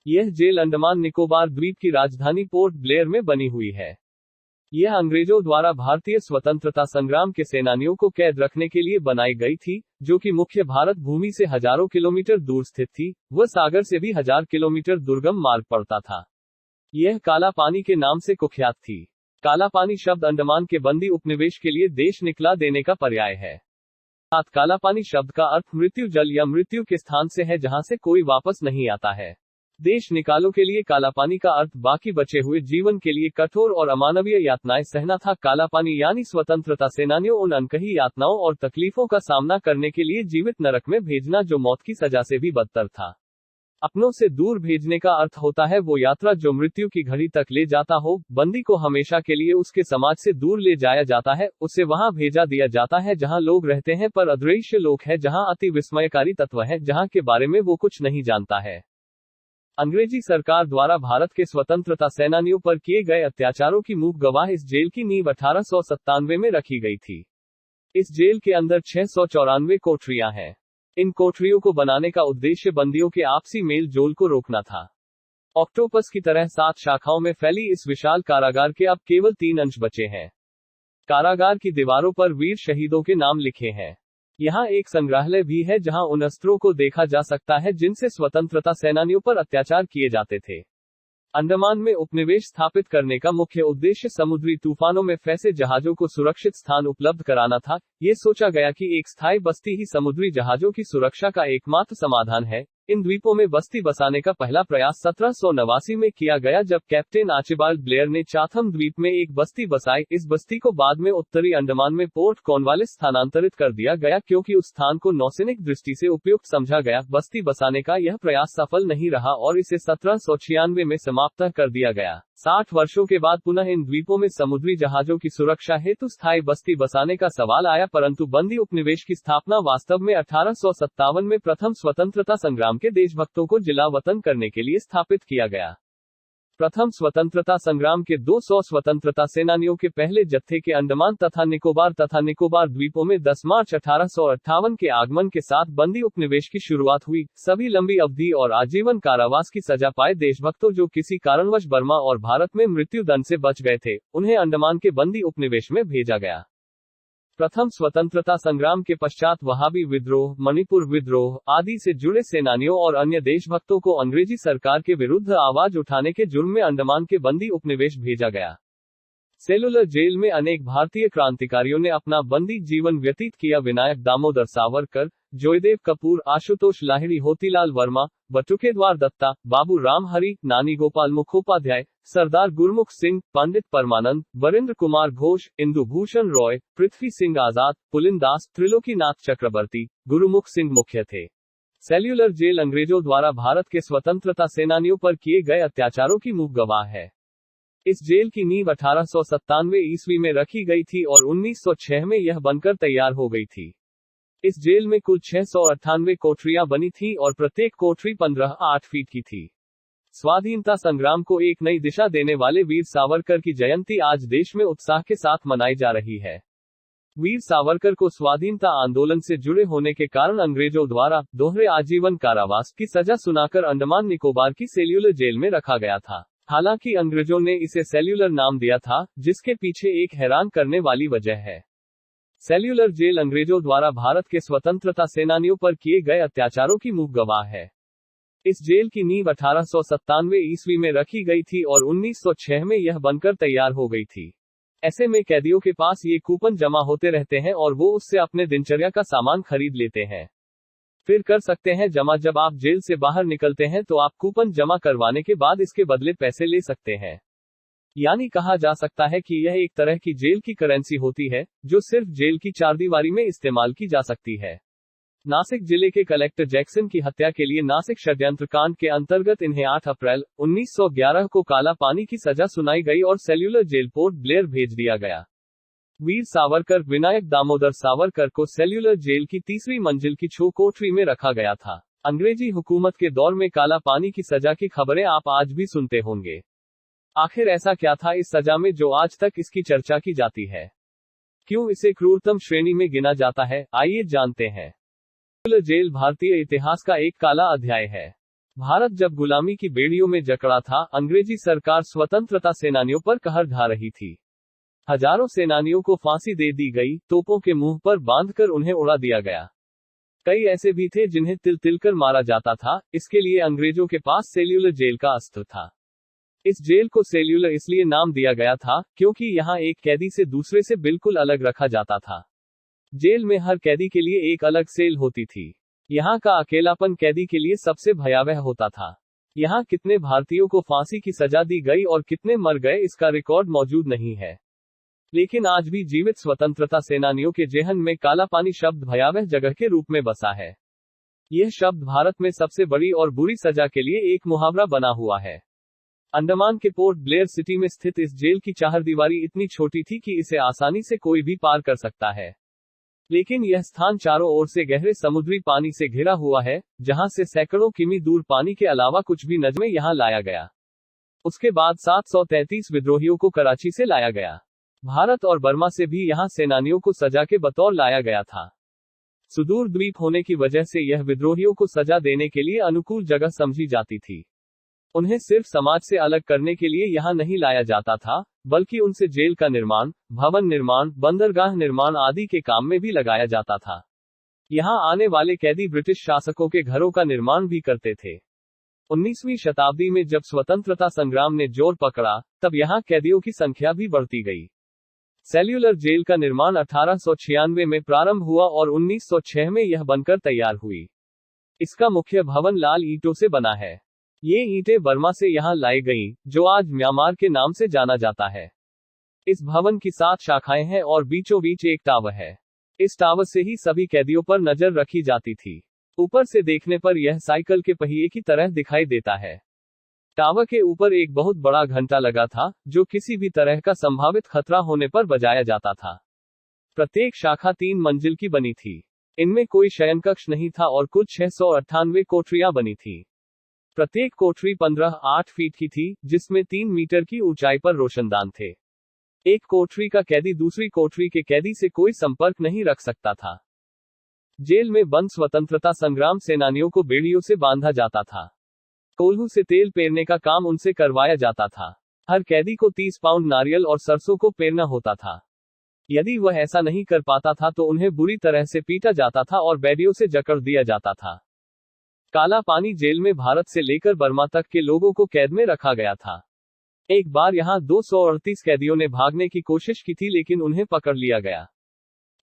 यह जेल अंडमान निकोबार द्वीप की राजधानी पोर्ट ब्लेयर में बनी हुई है। यह अंग्रेजों द्वारा भारतीय स्वतंत्रता संग्राम के सेनानियों को कैद रखने के लिए बनाई गई थी, जो कि मुख्य भारत भूमि से हजारों किलोमीटर दूर स्थित थी। वह सागर से भी 1000 किलोमीटर दुर्गम मार्ग पड़ता था। यह काला पानी के नाम से कुख्यात थी। काला पानी शब्द अंडमान के बंदी उपनिवेश के लिए देश निकला देने का पर्याय है। काला पानी शब्द का अर्थ मृत्यु जल या मृत्यु के स्थान से है जहां से कोई वापस नहीं आता है। देश निकालो के लिए काला पानी का अर्थ बाकी बचे हुए जीवन के लिए कठोर और अमानवीय यातनाएं सहना था। काला पानी यानी स्वतंत्रता सेनानियों उन अनकही यातनाओं और तकलीफों का सामना करने के लिए जीवित नरक में भेजना जो मौत की सजा से भी बदतर था। अपनों से दूर भेजने का अर्थ होता है वो यात्रा जो मृत्यु की घड़ी तक ले जाता हो। बंदी को हमेशा के लिए उसके समाज से दूर ले जाया जाता है, उसे वहां भेजा दिया जाता है जहां लोग रहते हैं पर अदृश्य लोक है, जहां अति विस्मयकारी तत्व है, जहां के बारे में वो कुछ नहीं जानता है। अंग्रेजी सरकार द्वारा भारत के स्वतंत्रता सेनानियों पर किए गए अत्याचारों की मूक गवाह इस जेल की नींव 1897 में रखी गई थी। इस जेल के अंदर 694 कोठरियां हैं। इन कोठरियों को बनाने का उद्देश्य बंदियों के आपसी मेल जोल को रोकना था। ऑक्टोपस की तरह 7 शाखाओं में फैली इस विशाल कारागार के अब केवल 3 अंश बचे हैं। कारागार की दीवारों पर वीर शहीदों के नाम लिखे हैं। यहाँ एक संग्रहालय भी है जहाँ उन अस्त्रों को देखा जा सकता है जिनसे स्वतंत्रता सेनानियों पर अत्याचार किए जाते थे। अंडमान में उपनिवेश स्थापित करने का मुख्य उद्देश्य समुद्री तूफानों में फंसे जहाजों को सुरक्षित स्थान उपलब्ध कराना था। ये सोचा गया कि एक स्थायी बस्ती ही समुद्री जहाजों की सुरक्षा का एकमात्र समाधान है। इन द्वीपों में बस्ती बसाने का पहला प्रयास 1789 में किया गया जब कैप्टन आर्चिबाल्ड ब्लेयर ने चाथम द्वीप में एक बस्ती बसाई। इस बस्ती को बाद में उत्तरी अंडमान में पोर्ट कॉर्नवालिस स्थानांतरित कर दिया गया क्योंकि उस स्थान को नौसैनिक दृष्टि से उपयुक्त समझा गया। बस्ती बसाने का यह प्रयास सफल नहीं रहा और इसे 1796 में समाप्त कर दिया गया। 60 वर्षों के बाद पुनः इन द्वीपों में समुद्री जहाजों की सुरक्षा हेतु स्थायी बस्ती बसाने का सवाल आया, परंतु बंदी उपनिवेश की स्थापना वास्तव में 1857 में प्रथम स्वतंत्रता संग्राम के देशभक्तों को जिला वतन करने के लिए स्थापित किया गया। प्रथम स्वतंत्रता संग्राम के 200 स्वतंत्रता सेनानियों के पहले जत्थे के अंडमान तथा निकोबार द्वीपों में 10 मार्च 1858 के आगमन के साथ बंदी उपनिवेश की शुरुआत हुई। सभी लंबी अवधि और आजीवन कारावास की सजा पाए देशभक्तों जो किसी कारणवश बर्मा और भारत में मृत्यु दंड से बच गए थे, उन्हें अंडमान के बंदी उपनिवेश में भेजा गया। प्रथम स्वतंत्रता संग्राम के पश्चात वहाबी विद्रोह, मणिपुर विद्रोह आदि से जुड़े सेनानियों और अन्य देशभक्तों को अंग्रेजी सरकार के विरुद्ध आवाज उठाने के जुर्म में अंडमान के बंदी उपनिवेश भेजा गया। सेलुलर जेल में अनेक भारतीय क्रांतिकारियों ने अपना बंदी जीवन व्यतीत किया। विनायक दामोदर सावरकर, जयदेव कपूर, आशुतोष लाहिड़ी, होतीलाल वर्मा, बटुकेश्वर दत्ता, बाबू राम हरि, नानी गोपाल मुखोपाध्याय, सरदार गुरमुख सिंह, पंडित परमानंद, वरिंद्र कुमार घोष, इंदु भूषण रॉय, पृथ्वी सिंह आजाद, पुलिन दास, त्रिलोकीनाथ चक्रवर्ती, गुरुमुख सिंह मुख्य थे। सेल्युलर जेल अंग्रेजों द्वारा भारत के स्वतंत्रता सेनानियों पर किए गए अत्याचारों की मूक गवाह है। इस जेल की नींव 1897 ईस्वी में रखी गई थी और 1906 में यह बनकर तैयार हो गई थी। इस जेल में कुल 698 कोठरियां बनी थीं और प्रत्येक कोठरी 15-8 फीट की थी। स्वाधीनता संग्राम को एक नई दिशा देने वाले वीर सावरकर की जयंती आज देश में उत्साह के साथ मनाई जा रही है। वीर सावरकर को स्वाधीनता आंदोलन से जुड़े होने के कारण अंग्रेजों द्वारा दोहरे आजीवन कारावास की सजा सुनाकर अंडमान निकोबार की सेल्युलर जेल में रखा गया था। हालांकि अंग्रेजों ने इसे सेल्युलर नाम दिया था, जिसके पीछे एक हैरान करने वाली वजह है। सेल्युलर जेल अंग्रेजों द्वारा भारत के स्वतंत्रता सेनानियों पर किए गए अत्याचारों की मूक गवाह है। इस जेल की नींव 1897 ईस्वी में रखी गई थी और 1906 में यह बनकर तैयार हो गई थी। ऐसे में कैदियों के पास ये कूपन जमा होते रहते हैं और वो उससे अपने दिनचर्या का सामान खरीद लेते हैं। फिर कर सकते हैं जमा। जब आप जेल से बाहर निकलते हैं तो आप कूपन जमा करवाने के बाद इसके बदले पैसे ले सकते हैं। यानी कहा जा सकता है कि यह एक तरह की जेल की करेंसी होती है, जो सिर्फ जेल की चारदीवारी में इस्तेमाल की जा सकती है। नासिक जिले के कलेक्टर जैक्सन की हत्या के लिए नासिक षड्यंत्र कांड के अंतर्गत इन्हें 8 अप्रैल 1911 को काला पानी की सजा सुनाई गई और सेल्युलर जेल पोर्ट ब्लेयर भेज दिया गया। वीर सावरकर विनायक दामोदर सावरकर को सेल्युलर जेल की तीसरी मंजिल की छो कोठरी में रखा गया था। अंग्रेजी हुकूमत के दौर में काला पानी की सजा की खबरें आप आज भी सुनते होंगे। आखिर ऐसा क्या था इस सजा में जो आज तक इसकी चर्चा की जाती है? क्यों इसे क्रूरतम श्रेणी में गिना जाता है? आइए जानते हैं। सेल्युलर जेल भारतीय इतिहास का एक काला अध्याय है। भारत जब गुलामी की बेड़ियों में जकड़ा था, अंग्रेजी सरकार स्वतंत्रता सेनानियों पर कहर ढा रही थी। हजारों सेनानियों को फांसी दे दी गई, तोपों के मुंह पर बांधकर उन्हें उड़ा दिया गया। कई ऐसे भी थे जिन्हें तिल तिल कर मारा जाता था। इसके लिए अंग्रेजों के पास सेल्यूलर जेल का अस्त्र था। इस जेल को सेल्यूलर इसलिए नाम दिया गया था क्योंकि यहाँ एक कैदी से दूसरे से बिल्कुल अलग रखा जाता था। जेल में हर कैदी के लिए एक अलग सेल होती थी। यहाँ का अकेलापन कैदी के लिए सबसे भयावह होता था। यहाँ कितने भारतीयों को फांसी की सजा दी गई और कितने मर गए इसका रिकॉर्ड मौजूद नहीं है। लेकिन आज भी जीवित स्वतंत्रता सेनानियों के जेहन में काला पानी शब्द भयावह जगह के रूप में बसा है। यह शब्द भारत में सबसे बड़ी और बुरी सजा के लिए एक मुहावरा बना हुआ है। अंडमान के पोर्ट ब्लेयर सिटी में स्थित इस जेल की चारदीवारी इतनी छोटी थी कि इसे आसानी से कोई भी पार कर सकता है। लेकिन यह स्थान चारों ओर से गहरे समुद्री पानी से घिरा हुआ है, जहां से सैकड़ों किमी दूर पानी के अलावा कुछ भी नजर में यहां लाया गया। उसके बाद 733 विद्रोहियों को कराची से लाया गया। भारत और बर्मा से भी यहां सेनानियों को सजा के बतौर लाया गया था। सुदूर द्वीप होने की वजह से यह विद्रोहियों को सजा देने के लिए अनुकूल जगह समझी जाती थी। उन्हें सिर्फ समाज से अलग करने के लिए यहां नहीं लाया जाता था, बल्कि उनसे जेल का निर्माण, भवन निर्माण, बंदरगाह निर्माण आदि के काम में भी लगाया जाता था। यहां आने वाले कैदी ब्रिटिश शासकों के घरों का निर्माण भी करते थे। 19वीं शताब्दी में जब स्वतंत्रता संग्राम ने जोर पकड़ा, तब यहां कैदियों की संख्या भी बढ़ती गई। सेल्यूलर जेल का निर्माण 1896 में प्रारंभ हुआ और 1906 में यह बनकर तैयार हुई। इसका मुख्य भवन लाल ईंटों से बना है। ये ईंटें बर्मा से यहां लाई गईं, जो आज म्यांमार के नाम से जाना जाता है। इस भवन की 7 शाखाएं हैं और बीचों बीच एक टावर है। इस टावर से ही सभी कैदियों पर नजर रखी जाती थी। ऊपर से देखने पर यह साइकिल के पहिए की तरह दिखाई देता है। टावर के ऊपर एक बहुत बड़ा घंटा लगा था, जो किसी भी तरह का संभावित खतरा होने पर बजाया जाता था। प्रत्येक शाखा 3 मंजिल की बनी थी। इनमें कोई शयनकक्ष नहीं था और कुल 698 कोठरियां बनी थी। प्रत्येक कोठरी 15-8 फीट की थी, जिसमें 3 मीटर की ऊंचाई पर रोशनदान थे। एक कोठरी का कैदी दूसरी कोठरी के कैदी से कोई संपर्क नहीं रख सकता था। जेल में बंद स्वतंत्रता संग्राम सेनानियों को बेड़ियों से बांधा जाता था। कोल्हू से तेल पेरने का काम उनसे करवाया जाता था। हर कैदी को 30 पाउंड नारियल और सरसों को पेरना होता था। यदि वह ऐसा नहीं कर पाता था तो उन्हें बुरी तरह से पीटा जाता था और बेड़ियों से जकड़ दिया जाता था। काला पानी जेल में भारत से लेकर बर्मा तक के लोगों को कैद में रखा गया था। एक बार यहां 238 कैदियों ने भागने की कोशिश की थी, लेकिन उन्हें पकड़ लिया गया।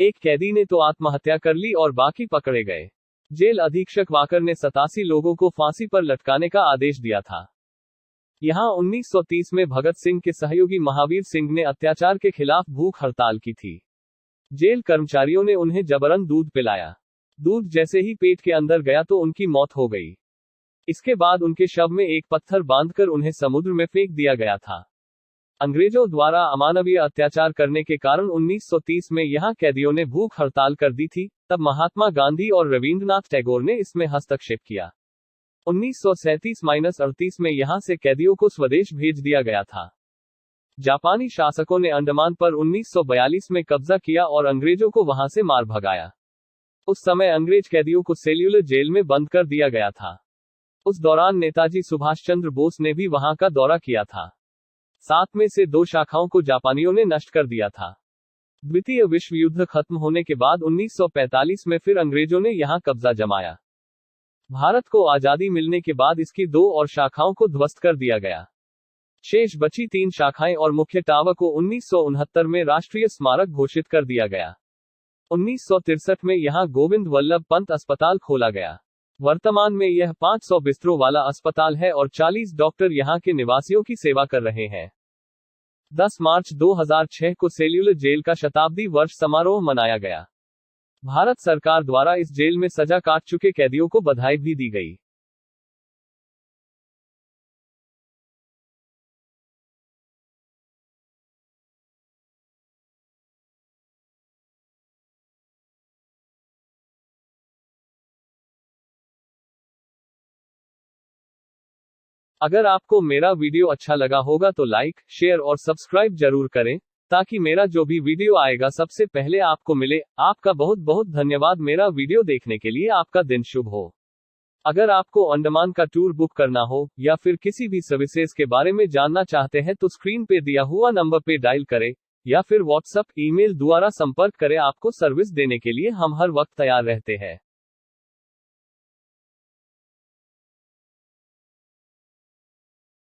एक कैदी ने तो आत्महत्या कर ली और बाकी पकड़े गए। जेल अधीक्षक वाकर ने 87 लोगों को फांसी पर लटकाने का आदेश दिया था। यहां 1930 में भगत सिंह के सहयोगी महावीर सिंह ने अत्याचार के खिलाफ भूख हड़ताल की थी। जेल कर्मचारियों ने उन्हें जबरन दूध पिलाया। दूध जैसे ही पेट के अंदर गया तो उनकी मौत हो गई। इसके बाद उनके शव में एक पत्थर बांधकर उन्हें समुद्र में फेंक दिया गया था। अंग्रेजों द्वारा अमानवीय अत्याचार करने के कारण 1930 में यहां कैदियों ने भूख हड़ताल कर दी थी। तब महात्मा गांधी और रविंद्रनाथ टैगोर ने इसमें हस्तक्षेप किया। 1937-38 में यहां से कैदियों को स्वदेश भेज दिया गया था। जापानी शासकों ने अंडमान पर 1942 में कब्जा किया और अंग्रेजों को वहां से मार भगाया। उस समय अंग्रेज कैदियों को सेल्यूलर जेल में बंद कर दिया गया था। उस दौरान नेताजी सुभाष चंद्र बोस ने भी वहां का दौरा किया था। 7 में से 2 शाखाओं को जापानियों ने नष्ट कर दिया था। द्वितीय विश्व युद्ध खत्म होने के बाद 1945 में फिर अंग्रेजों ने यहां कब्जा जमाया। भारत को आजादी मिलने के बाद इसकी 2 और शाखाओं को ध्वस्त कर दिया गया। शेष बची 3 शाखाएं और मुख्य टावर को 1969 में राष्ट्रीय स्मारक घोषित कर दिया गया। 1963 में यहां गोविंद वल्लभ पंत अस्पताल खोला गया। वर्तमान में यह 500 बिस्तरों वाला अस्पताल है और 40 डॉक्टर यहां के निवासियों की सेवा कर रहे हैं। 10 मार्च 2006 को सेल्यूलर जेल का शताब्दी वर्ष समारोह मनाया गया। भारत सरकार द्वारा इस जेल में सजा काट चुके कैदियों को बधाई भी दी गई। अगर आपको मेरा वीडियो अच्छा लगा होगा तो लाइक, शेयर और सब्सक्राइब जरूर करें, ताकि मेरा जो भी वीडियो आएगा सबसे पहले आपको मिले। आपका बहुत बहुत धन्यवाद मेरा वीडियो देखने के लिए। आपका दिन शुभ हो। अगर आपको अंडमान का टूर बुक करना हो या फिर किसी भी सर्विसेज के बारे में जानना चाहते हैं तो स्क्रीन पे दिया हुआ नंबर पे डायल करें या फिर व्हाट्सएप ईमेल द्वारा संपर्क करें। आपको सर्विस देने के लिए हम हर वक्त तैयार रहते हैं।